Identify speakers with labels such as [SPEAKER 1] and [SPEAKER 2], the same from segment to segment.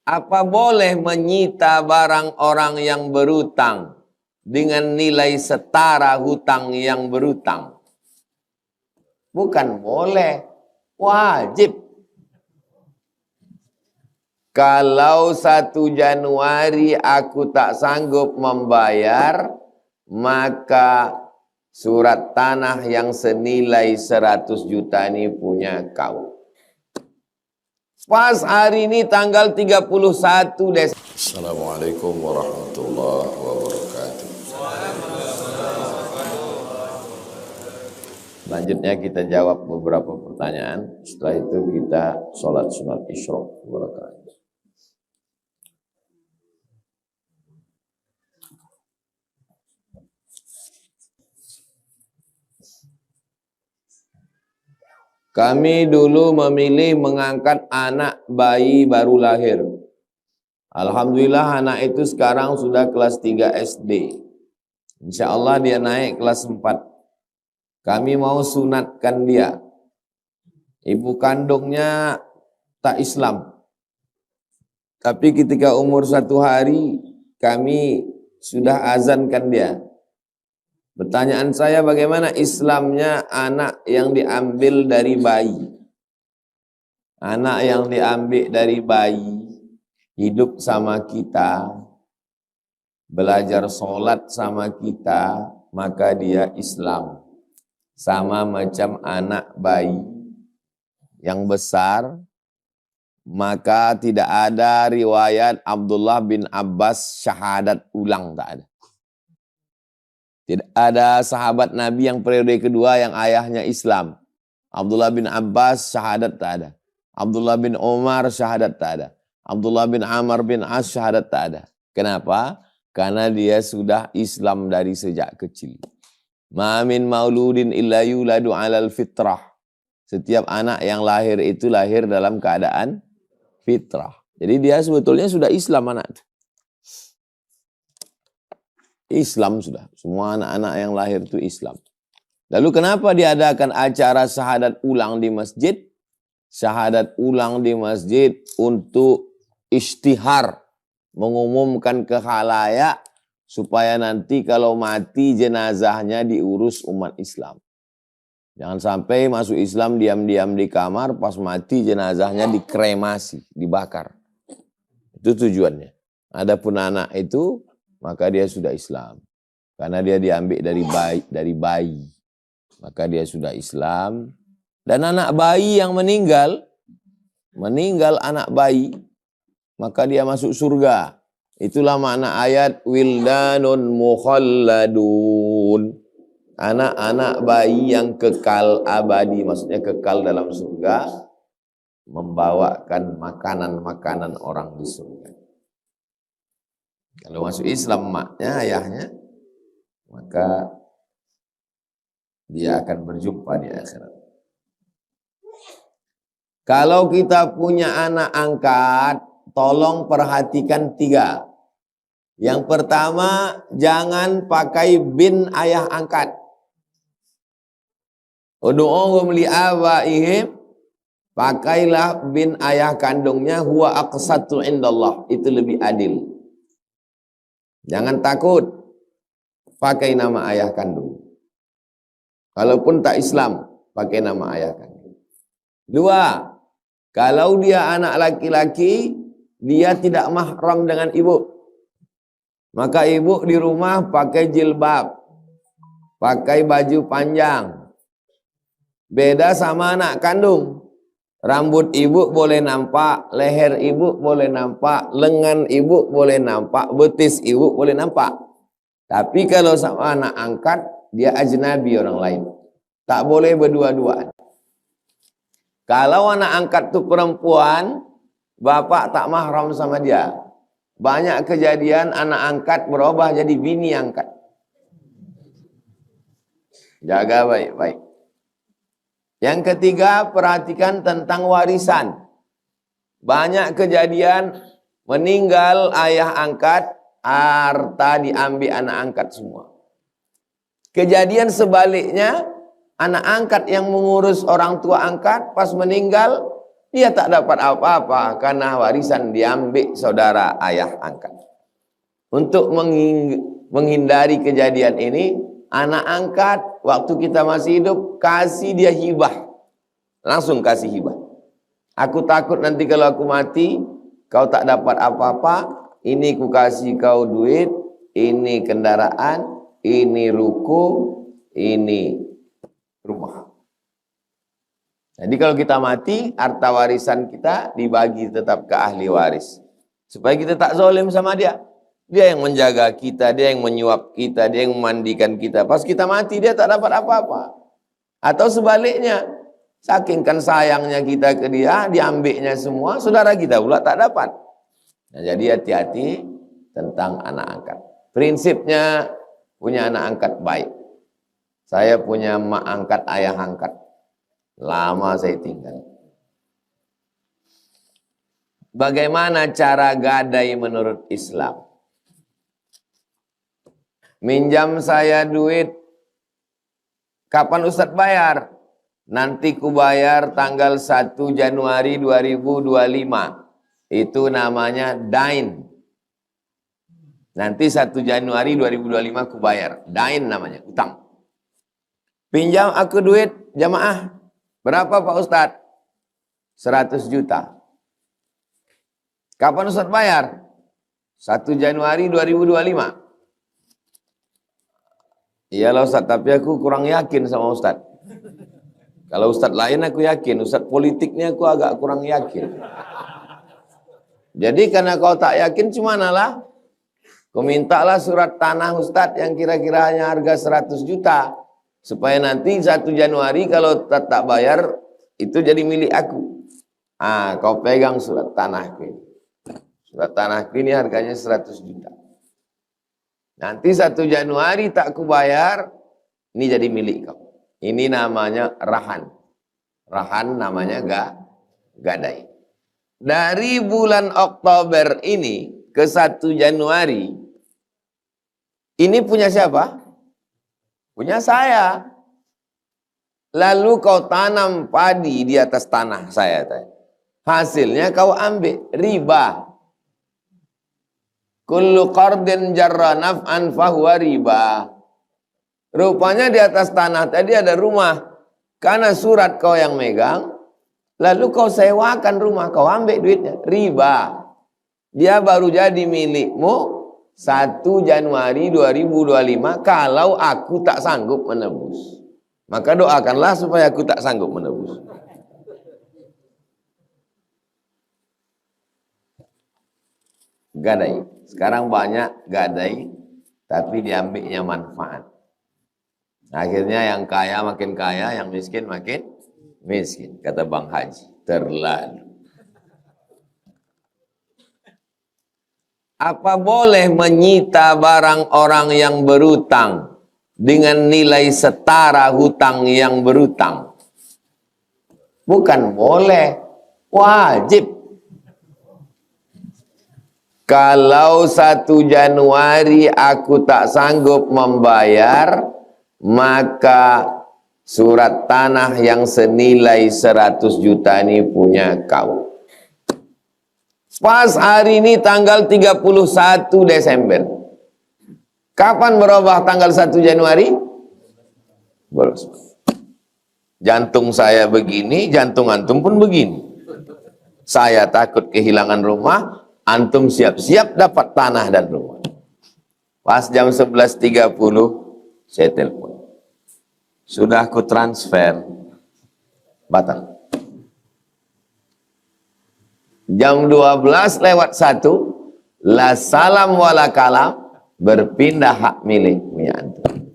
[SPEAKER 1] Apa boleh menyita barang orang yang berutang dengan nilai setara hutang yang berutang? Bukan boleh, wajib. Kalau 1 Januari aku tak sanggup membayar, maka surat tanah yang senilai 100 juta ini punya kau. Pas hari ini tanggal 31 Desember.
[SPEAKER 2] Assalamualaikum warahmatullahi wabarakatuh.
[SPEAKER 1] Selanjutnya kita jawab beberapa pertanyaan. Setelah itu kita sholat sunat isyraq. Kami dulu memilih mengangkat anak bayi baru lahir. Alhamdulillah anak itu sekarang sudah kelas 3 SD. Insya Allah dia naik kelas 4. Kami mau sunatkan dia. Ibu kandungnya tak Islam. Tapi ketika umur 1 hari kami sudah azankan dia. Pertanyaan saya, bagaimana Islamnya anak yang diambil dari bayi? Anak yang diambil dari bayi, hidup sama kita, belajar sholat sama kita, maka dia Islam. Sama macam anak bayi yang besar, maka tidak ada riwayat Abdullah bin Abbas syahadat ulang, tak ada. Tidak ada sahabat Nabi yang periode kedua yang ayahnya Islam. Abdullah bin Abbas syahadat tak ada. Abdullah bin Umar syahadat tak ada. Abdullah bin Amr bin As syahadat tak ada. Kenapa? Karena dia sudah Islam dari sejak kecil. Ma min mauludin illa yuladu 'alal fitrah. Setiap anak yang lahir itu lahir dalam keadaan fitrah. Jadi dia sebetulnya sudah Islam anak itu. Islam sudah. Semua anak-anak yang lahir itu Islam. Lalu kenapa diadakan acara syahadat ulang di masjid? Syahadat ulang di masjid untuk istihar. Mengumumkan ke khalayak supaya nanti kalau mati jenazahnya diurus umat Islam. Jangan sampai masuk Islam diam-diam di kamar, pas mati jenazahnya dikremasi, dibakar. Itu tujuannya. Adapun anak itu, maka dia sudah Islam. Karena dia diambil dari bayi. Maka dia sudah Islam. Dan anak bayi yang meninggal anak bayi, maka dia masuk surga. Itulah makna ayat wildanun mukhalladun. Anak-anak bayi yang kekal abadi, maksudnya kekal dalam surga, membawakan makanan-makanan orang di surga. Kalau masuk Islam maknya, ayahnya, maka dia akan berjumpa di akhirat. Kalau kita punya anak angkat, tolong perhatikan 3. Yang pertama, jangan pakai bin ayah angkat. Udu'uhum li'abaihim, pakailah bin ayah kandungnya, huwa aqsatu indallah, itu lebih adil. Jangan takut pakai nama ayah kandung. Kalaupun tak Islam, pakai nama ayah kandung. 2, kalau dia anak laki-laki, dia tidak mahram dengan ibu. Maka ibu di rumah pakai jilbab, pakai baju panjang. Beda sama anak kandung. Rambut ibu boleh nampak, leher ibu boleh nampak, lengan ibu boleh nampak, betis ibu boleh nampak. Tapi kalau sama anak angkat, dia ajnabi orang lain. Tak boleh berdua-duaan. Kalau anak angkat itu perempuan, bapak tak mahram sama dia. Banyak kejadian anak angkat berubah jadi bini angkat. Jaga baik-baik. Yang ketiga, perhatikan tentang warisan. Banyak kejadian meninggal ayah angkat, harta diambil anak angkat semua. Kejadian sebaliknya, anak angkat yang mengurus orang tua angkat, pas meninggal, dia tak dapat apa-apa karena warisan diambil saudara ayah angkat. Untuk menghindari kejadian ini, anak angkat waktu kita masih hidup kasih dia hibah. Langsung kasih hibah. Aku takut nanti kalau aku mati, kau tak dapat apa-apa, ini ku kasih kau duit, ini kendaraan, ini ruko, ini rumah. Jadi kalau kita mati, harta warisan kita dibagi tetap ke ahli waris. Supaya kita tak zalim sama dia. Dia yang menjaga kita, dia yang menyuap kita, dia yang memandikan kita. Pas kita mati, dia tak dapat apa-apa. Atau sebaliknya, saking kan sayangnya kita ke dia, diambilnya semua, saudara kita pula tak dapat. Nah, jadi hati-hati tentang anak angkat. Prinsipnya punya anak angkat baik. Saya punya mak angkat, ayah angkat. Lama saya tinggal. Bagaimana cara gadai menurut Islam? Minjam saya duit, kapan Ustadz bayar? Nanti ku bayar tanggal 1 Januari 2025. Itu namanya dain. Nanti 1 Januari 2025 ku bayar. Dain namanya, utang. Pinjam aku duit jamaah. Berapa Pak Ustadz? 100 juta. Kapan Ustadz bayar? 1 Januari 2025. Iyalah Ustadz, tapi aku kurang yakin sama Ustadz. Kalau Ustadz lain aku yakin, Ustadz politiknya aku agak kurang yakin. Jadi karena kau tak yakin, cumanalah kau mintalah surat tanah Ustadz yang kira-kiranya harga 100 juta. Supaya nanti 1 Januari kalau tak bayar, itu jadi milik aku. Kau pegang surat tanahku ini. Surat tanahku ini harganya 100 juta. Nanti 1 Januari tak kubayar, ini jadi milik kau. Ini namanya rahan. Rahan namanya gadai. Dari bulan Oktober ini ke 1 Januari, ini punya siapa? Punya saya. Lalu kau tanam padi di atas tanah saya. Hasilnya kau ambil riba. Kullu qardin jarra naf'an fahuwa riba. Rupanya di atas tanah tadi ada rumah. Karena surat kau yang megang, lalu kau sewakan rumah, kau ambil duitnya. Riba. Dia baru jadi milikmu 1 Januari 2025 kalau aku tak sanggup menebus. Maka doakanlah supaya aku tak sanggup menebus. Gadai. Sekarang banyak gadai, tapi diambilnya manfaat. Akhirnya yang kaya makin kaya, yang miskin makin miskin. Kata Bang Haji, terlalu. Apa boleh menyita barang orang yang berutang dengan nilai setara hutang yang berutang? Bukan boleh, wajib. Kalau 1 Januari aku tak sanggup membayar, maka surat tanah yang senilai 100 juta ini punya kau. Pas hari ini tanggal 31 Desember. Kapan berubah tanggal 1 Januari? Bolos. Jantung saya begini, jantung antum pun begini. Saya takut kehilangan rumah, antum siap-siap dapat tanah dan rumah. Pas jam 11.30 saya telepon. Sudah aku transfer, batal. Jam 12:01, la salam wala kalam, berpindah hak miliknya antum.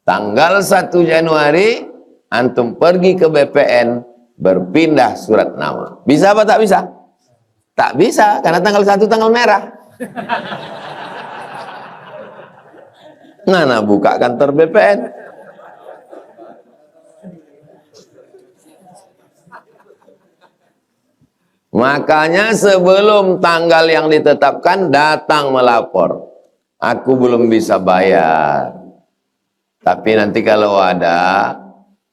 [SPEAKER 1] Tanggal 1 Januari, antum pergi ke BPN, berpindah surat nama. Bisa apa tak bisa? Tak bisa, karena tanggal 1 tanggal merah. Nah, buka kantor BPN. Makanya sebelum tanggal yang ditetapkan datang melapor. Aku belum bisa bayar. Tapi nanti kalau ada,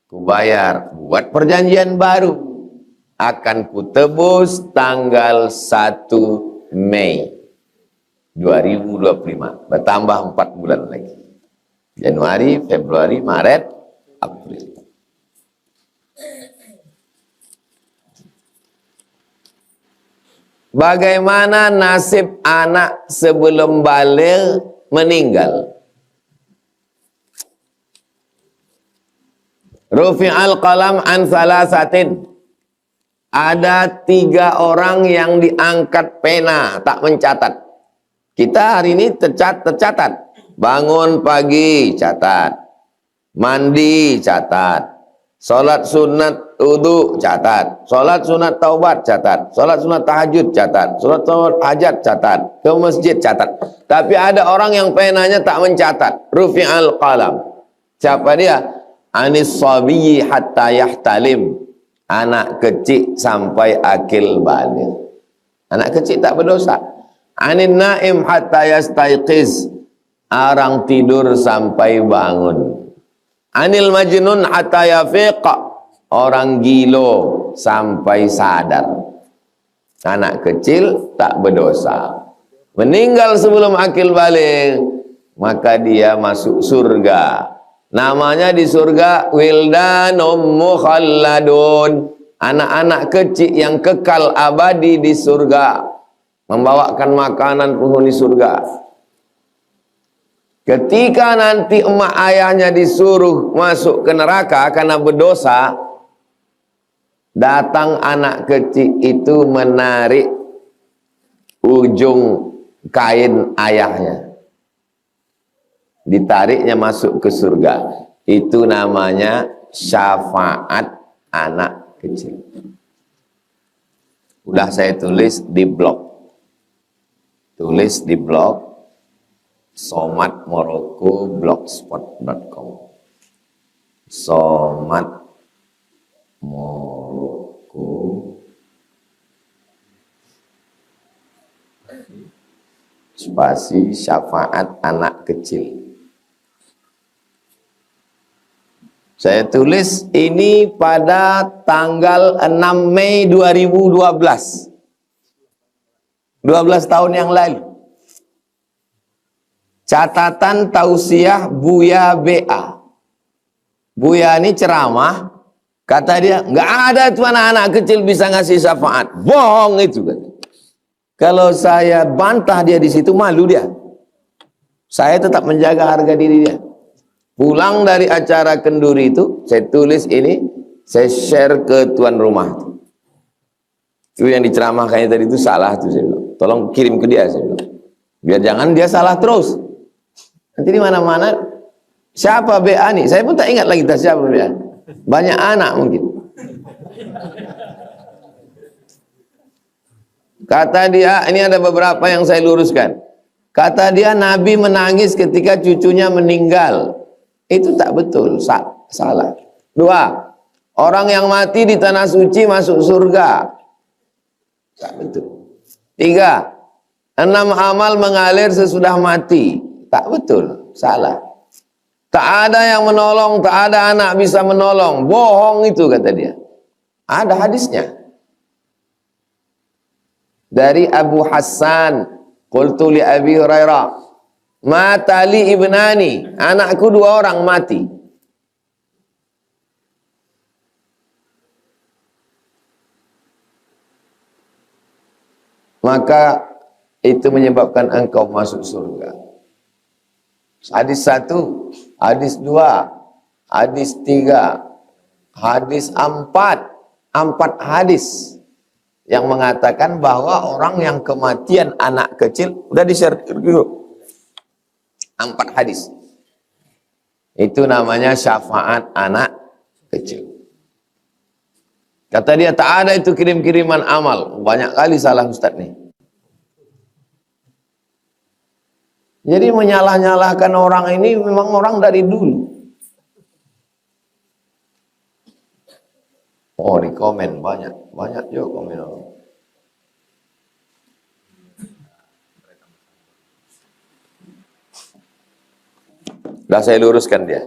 [SPEAKER 1] aku bayar. Buat perjanjian baru. akan kutebus tanggal 1 Mei 2025. Bertambah 4 bulan lagi. Januari, Februari, Maret, April. Bagaimana nasib anak sebelum baligh meninggal? Rufi'al qalam an salasatin. Ada 3 orang yang diangkat pena, tak mencatat. Kita hari ini tercatat. Bangun pagi, catat. Mandi, catat. Salat sunat wudu, catat. Salat sunat taubat, catat. Salat sunat tahajud, catat. Salat hajat, catat. Ke masjid, catat. Tapi ada orang yang penanya tak mencatat. Rufi'al qalam. Siapa dia? Anis sabiyyi hatta yahtalim. Anak kecil sampai akil baligh. Anak kecil tak berdosa. Anin naim hatta yastayqiz. Orang tidur sampai bangun. Anil majnun hatta yafiq. Orang gilo sampai sadar. Anak kecil tak berdosa. Meninggal sebelum akil baligh, maka dia masuk surga. Namanya di surga wildanum mukhalladun. Anak-anak kecil yang kekal abadi di surga. Membawakan makanan penghuni surga. Ketika nanti emak ayahnya disuruh masuk ke neraka karena berdosa, datang anak kecil itu menarik ujung kain ayahnya. Ditariknya masuk ke surga. Itu namanya syafaat anak kecil. Udah saya tulis di blog. Tulis di blog Somat Moroko blogspot.com. Somat Moroko spasi syafaat anak kecil. Saya tulis ini pada tanggal 6 Mei 2012. 12 tahun yang lalu. Catatan tausiah Buya BA. Buya ini ceramah. Kata dia, nggak ada tuh anak-anak kecil bisa ngasih syafaat. Bohong itu. Kalau saya bantah dia di situ, malu dia. Saya tetap menjaga harga diri dia. Pulang dari acara kenduri itu, saya tulis ini, saya share ke tuan rumah. Itu yang diceramahkannya tadi itu salah tuh, saya bilang. Tolong kirim ke dia, saya bilang. Biar jangan dia salah terus. Nanti di mana-mana, siapa BA nih? Saya pun tak ingat lagi siapa BA. Banyak anak mungkin. Kata dia, ini ada beberapa yang saya luruskan. Kata dia, Nabi menangis ketika cucunya meninggal. Itu tak betul, salah. 2, orang yang mati di tanah suci masuk surga. Tak betul. 3, 6 amal mengalir sesudah mati. Tak betul, salah. Tak ada yang menolong, tak ada anak bisa menolong. Bohong itu kata dia. Ada hadisnya. Dari Abu Hassan, qultu li Abi Hurairah, mata li ibnani, anakku 2 orang mati. Maka itu menyebabkan engkau masuk surga. Hadis 1, hadis 2, hadis 3, hadis 4, 4 hadis yang mengatakan bahwa orang yang kematian anak kecil, udah di-share dulu. 4 hadis. Itu namanya syafaat anak kecil. Kata dia, tak ada itu kirim-kiriman amal. Banyak kali salah Ustaz nih. Jadi menyalah-nyalahkan orang ini memang orang dari dulu. Oh, di komen banyak juga komen orang. Udah saya luruskan dia.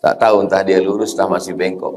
[SPEAKER 1] Tak tahu entah dia lurus, entah masih bengkok.